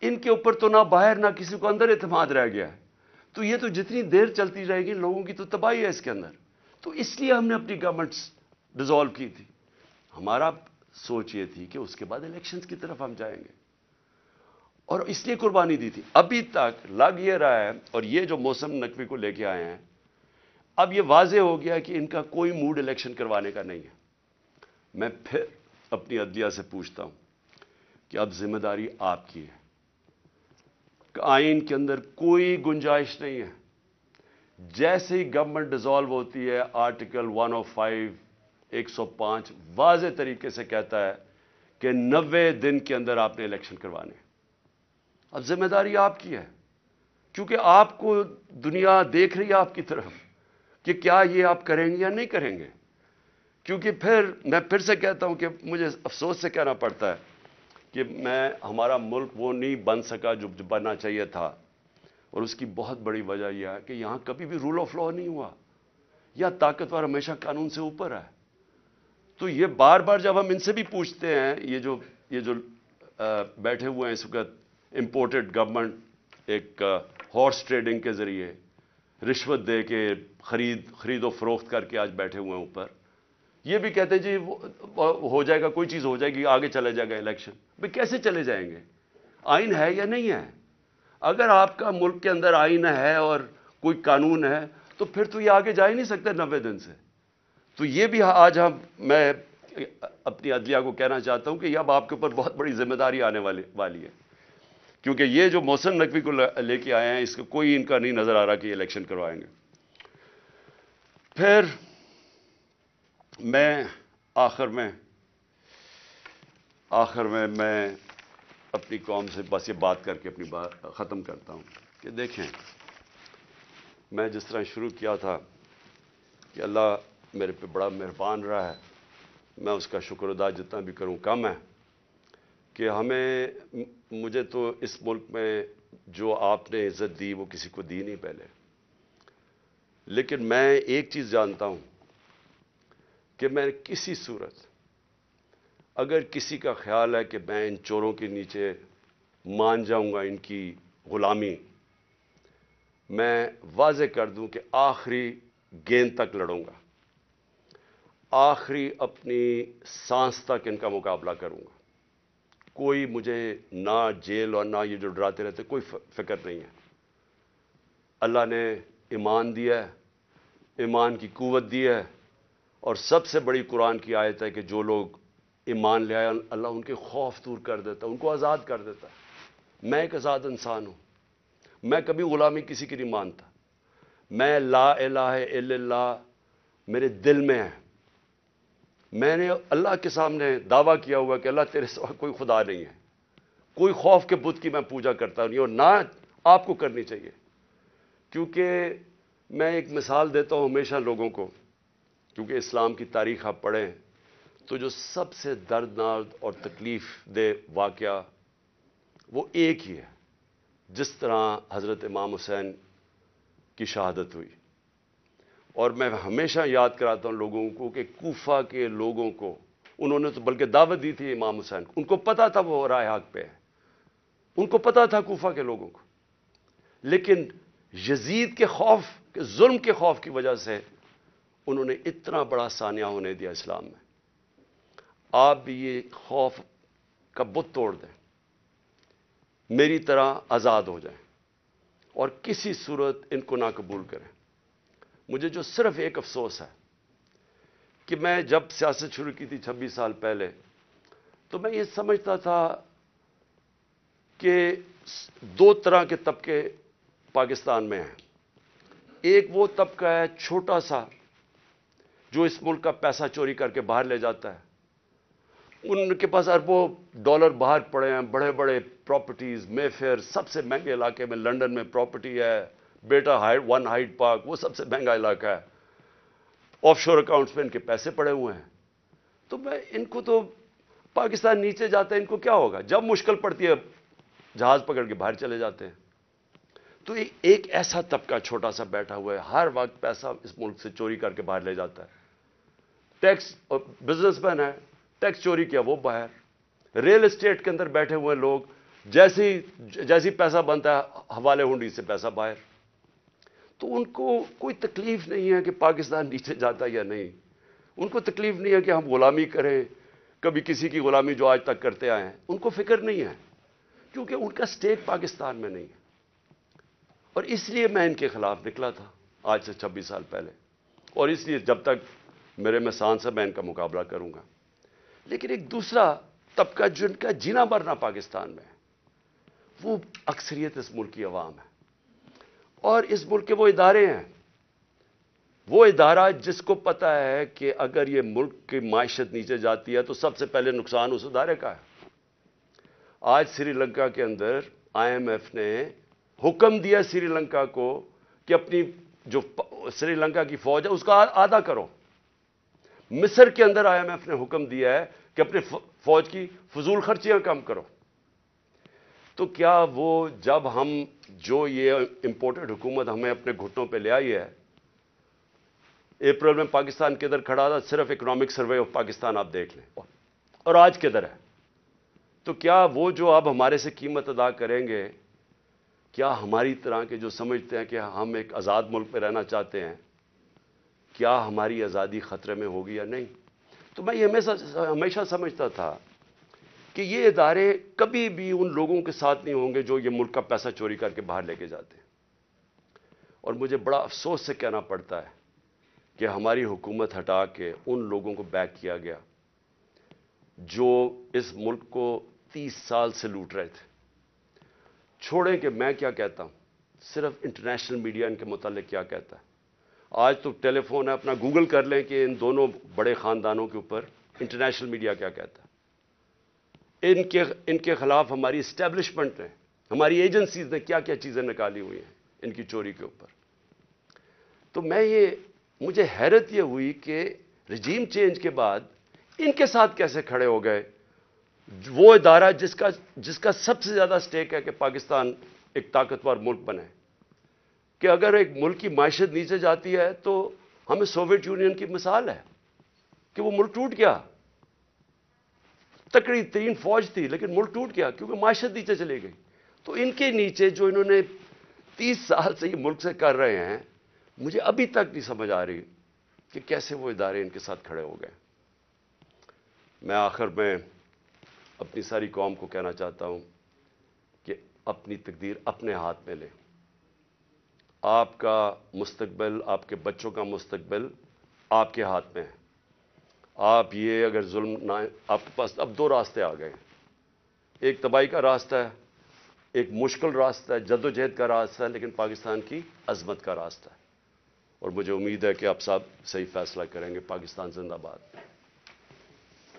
ان کے اوپر تو نہ باہر نہ کسی کو اندر اعتماد رہ گیا ہے. تو یہ تو جتنی دیر چلتی رہے گی لوگوں کی تو تباہی ہے اس کے اندر. تو اس لیے ہم نے اپنی گورنمنٹس ڈیزالو کی تھی. ہمارا سوچ یہ تھی کہ اس کے بعد الیکشنز کی طرف ہم جائیں گے, اور اس لیے قربانی دی تھی. ابھی تک لگ یہ رہا ہے, اور یہ جو محسن نقوی کو لے کے آئے ہیں, اب یہ واضح ہو گیا کہ ان کا کوئی موڈ الیکشن کروانے کا نہیں ہے. میں اپنی عدلیہ سے پوچھتا ہوں کہ اب ذمہ داری آپ کی ہے کہ آئین کے اندر کوئی گنجائش نہیں ہے. جیسے ہی گورنمنٹ ڈیزالو ہوتی ہے آرٹیکل 105 105 واضح طریقے سے کہتا ہے کہ 90 دن کے اندر آپ نے الیکشن کروانے. اب ذمہ داری آپ کی ہے کیونکہ آپ کو دنیا دیکھ رہی ہے آپ کی طرف کہ کیا یہ آپ کریں گے یا نہیں کریں گے. کیونکہ میں پھر سے کہتا ہوں کہ مجھے افسوس سے کہنا پڑتا ہے کہ ہمارا ملک وہ نہیں بن سکا جو بننا چاہیے تھا. اور اس کی بہت بڑی وجہ یہ ہے کہ یہاں کبھی بھی رول آف لا نہیں ہوا. یا طاقتور ہمیشہ قانون سے اوپر ہے. تو یہ بار بار جب ہم ان سے بھی پوچھتے ہیں، یہ جو بیٹھے ہوئے ہیں اس وقت امپورٹڈ گورنمنٹ ایک ہارس ٹریڈنگ کے ذریعے رشوت دے کے خرید و فروخت کر کے آج بیٹھے ہوئے ہیں اوپر، یہ بھی کہتے ہیں جی ہو جائے گا، کوئی چیز ہو جائے گی، آگے چلے جائے گا الیکشن. بھئی کیسے چلے جائیں گے؟ آئین ہے یا نہیں ہے؟ اگر آپ کا ملک کے اندر آئین ہے اور کوئی قانون ہے تو پھر تو یہ آگے جا ہی نہیں سکتے 90 دن سے. تو یہ بھی آج میں اپنی عدلیہ کو کہنا چاہتا ہوں کہ اب آپ کے اوپر بہت بڑی ذمہ داری آنے والی ہے، کیونکہ یہ جو محسن نقوی کو لے کے آئے ہیں اس کا کوئی ان کا نہیں نظر آ رہا کہ یہ الیکشن کروائیں گے. پھر میں آخر میں اپنی قوم سے بس یہ بات کر کے اپنی بات ختم کرتا ہوں کہ دیکھیں، میں جس طرح شروع کیا تھا کہ اللہ میرے پہ بڑا مہربان رہا ہے، میں اس کا شکر ادا جتنا بھی کروں کم ہے کہ مجھے تو اس ملک میں جو آپ نے عزت دی وہ کسی کو دی نہیں پہلے. لیکن میں ایک چیز جانتا ہوں کہ میں کسی صورت اگر کسی کا خیال ہے کہ میں ان چوروں کے نیچے مان جاؤں گا ان کی غلامی، میں واضح کر دوں کہ آخری گیند تک لڑوں گا، آخری اپنی سانس تک ان کا مقابلہ کروں گا. کوئی مجھے نہ جیل اور نہ یہ جو ڈراتے رہتے کوئی فکر نہیں ہے. اللہ نے ایمان دیا ہے، ایمان کی قوت دی ہے، اور سب سے بڑی قرآن کی آیت ہے کہ جو لوگ ایمان لے آئے اللہ ان کے خوف دور کر دیتا ہے، ان کو آزاد کر دیتا ہے. میں ایک آزاد انسان ہوں، میں کبھی غلامی کسی کی نہیں مانتا. میں لا الہ الا اللہ میرے دل میں ہے. میں نے اللہ کے سامنے دعویٰ کیا ہوا کہ اللہ تیرے سوا کوئی خدا نہیں ہے. کوئی خوف کے بت کی میں پوجا کرتا نہیں، اور نہ آپ کو کرنی چاہیے. کیونکہ میں ایک مثال دیتا ہوں ہمیشہ لوگوں کو، کیونکہ اسلام کی تاریخ آپ پڑھیں تو جو سب سے دردناک اور تکلیف دہ واقعہ وہ ایک ہی ہے. جس طرح حضرت امام حسین کی شہادت ہوئی، اور میں ہمیشہ یاد کراتا ہوں لوگوں کو کہ کوفہ کے لوگوں کو انہوں نے تو بلکہ دعوت دی تھی امام حسین کو، ان کو پتا تھا وہ راہ حق پہ ہے، ان کو پتا تھا کوفہ کے لوگوں کو، لیکن یزید کے خوف کے ظلم کے خوف کی وجہ سے انہوں نے اتنا بڑا سانیہ ہونے دیا اسلام میں. آپ بھی یہ خوف کا بت توڑ دیں، میری طرح آزاد ہو جائیں اور کسی صورت ان کو نہ قبول کریں. مجھے جو صرف ایک افسوس ہے کہ میں جب سیاست شروع کی تھی 26 سال پہلے تو میں یہ سمجھتا تھا کہ 2 طرح کے طبقے پاکستان میں ہیں. ایک وہ طبقہ ہے چھوٹا سا جو اس ملک کا پیسہ چوری کر کے باہر لے جاتا ہے، ان کے پاس اربوں ڈالر باہر پڑے ہیں، بڑے بڑے پراپرٹیز، مے فیئر سب سے مہنگے علاقے میں لنڈن میں پراپرٹی ہے، بیٹا ون ہائیڈ پارک وہ سب سے مہنگا علاقہ ہے، آف شور اکاؤنٹس میں ان کے پیسے پڑے ہوئے ہیں. تو میں ان کو تو پاکستان نیچے جاتا ہے ان کو کیا ہوگا، جب مشکل پڑتی ہے جہاز پکڑ کے باہر چلے جاتے ہیں. تو ایک ایسا طبقہ چھوٹا سا بیٹھا ہوا ہے، ہر وقت پیسہ اس ملک سے چوری کر کے باہر لے جاتا ہے. ٹیکس بزنس مین ہے، ٹیکس چوری کیا وہ باہر. ریل اسٹیٹ کے اندر بیٹھے ہوئے لوگ جیسی پیسہ بنتا ہے حوالے ہنڈی سے پیسہ باہر. تو ان کو کوئی تکلیف نہیں ہے کہ پاکستان نیچے جاتا ہے یا نہیں، ان کو تکلیف نہیں ہے کہ ہم غلامی کریں، کبھی کسی کی غلامی جو آج تک کرتے آئے ہیں ان کو فکر نہیں ہے، کیونکہ ان کا سٹیک پاکستان میں نہیں ہے. اور اس لیے میں ان کے خلاف نکلا تھا آج سے 26 سال پہلے، اور اس لیے جب تک میرے میں سانس ہے میں ان کا مقابلہ کروں گا. لیکن ایک دوسرا طبقہ جن کا جینا مرنا پاکستان میں وہ اکثریت اس ملک کی عوام ہے. اور اس ملک کے وہ ادارے ہیں، وہ ادارہ جس کو پتا ہے کہ اگر یہ ملک کی معیشت نیچے جاتی ہے تو سب سے پہلے نقصان اس ادارے کا ہے. آج سری لنکا کے اندر آئی ایم ایف نے حکم دیا سری لنکا کو کہ اپنی جو سری لنکا کی فوج ہے اس کا آدھا کرو. مصر کے اندر آئی ایم ایف نے حکم دیا ہے کہ اپنی فوج کی فضول خرچیاں کم کرو. تو کیا وہ جب ہم جو یہ امپورٹڈ حکومت ہمیں اپنے گھٹنوں پہ لے آئی ہے، اپریل میں پاکستان کدھر کھڑا تھا، صرف اکنامک سروے آف پاکستان آپ دیکھ لیں، اور آج کدھر ہے. تو کیا وہ جو اب ہمارے سے قیمت ادا کریں گے، کیا ہماری طرح کے جو سمجھتے ہیں کہ ہم ایک آزاد ملک میں رہنا چاہتے ہیں، کیا ہماری آزادی خطرے میں ہوگی یا نہیں؟ تو میں یہ ہمیشہ سمجھتا تھا کہ یہ ادارے کبھی بھی ان لوگوں کے ساتھ نہیں ہوں گے جو یہ ملک کا پیسہ چوری کر کے باہر لے کے جاتے ہیں. اور مجھے بڑا افسوس سے کہنا پڑتا ہے کہ ہماری حکومت ہٹا کے ان لوگوں کو بیک کیا گیا جو اس ملک کو 30 سال سے لوٹ رہے تھے. چھوڑیں کہ میں کیا کہتا ہوں، صرف انٹرنیشنل میڈیا ان کے متعلق کیا کہتا ہے. آج تو ٹیلی فون ہے، اپنا گوگل کر لیں کہ ان دونوں بڑے خاندانوں کے اوپر انٹرنیشنل میڈیا کیا کہتا ہے. ان کے خلاف ہماری اسٹیبلشمنٹ نے، ہماری ایجنسیز نے کیا کیا چیزیں نکالی ہوئی ہیں ان کی چوری کے اوپر. تو مجھے حیرت یہ ہوئی کہ رجیم چینج کے بعد ان کے ساتھ کیسے کھڑے ہو گئے وہ ادارہ جس کا سب سے زیادہ سٹیک ہے کہ پاکستان ایک طاقتور ملک بنے. کہ اگر ایک ملک کی معیشت نیچے جاتی ہے تو ہمیں سوویت یونین کی مثال ہے کہ وہ ملک ٹوٹ گیا، تکڑی ترین فوج تھی لیکن ملک ٹوٹ گیا کیونکہ معیشت نیچے چلی گئی. تو ان کے نیچے جو انہوں نے 30 سال سے یہ ملک سے کر رہے ہیں، مجھے ابھی تک نہیں سمجھ آ رہی کہ کیسے وہ ادارے ان کے ساتھ کھڑے ہو گئے. میں آخر میں اپنی ساری قوم کو کہنا چاہتا ہوں کہ اپنی تقدیر اپنے ہاتھ میں لیں. آپ کا مستقبل، آپ کے بچوں کا مستقبل آپ کے ہاتھ میں ہے. آپ یہ اگر ظلم نہ، آپ کے پاس اب 2 راستے آ گئے، ایک تباہی کا راستہ ہے، ایک مشکل راستہ ہے، جدوجہد کا راستہ ہے، لیکن پاکستان کی عظمت کا راستہ ہے. اور مجھے امید ہے کہ آپ سب صحیح فیصلہ کریں گے. پاکستان زندہ باد.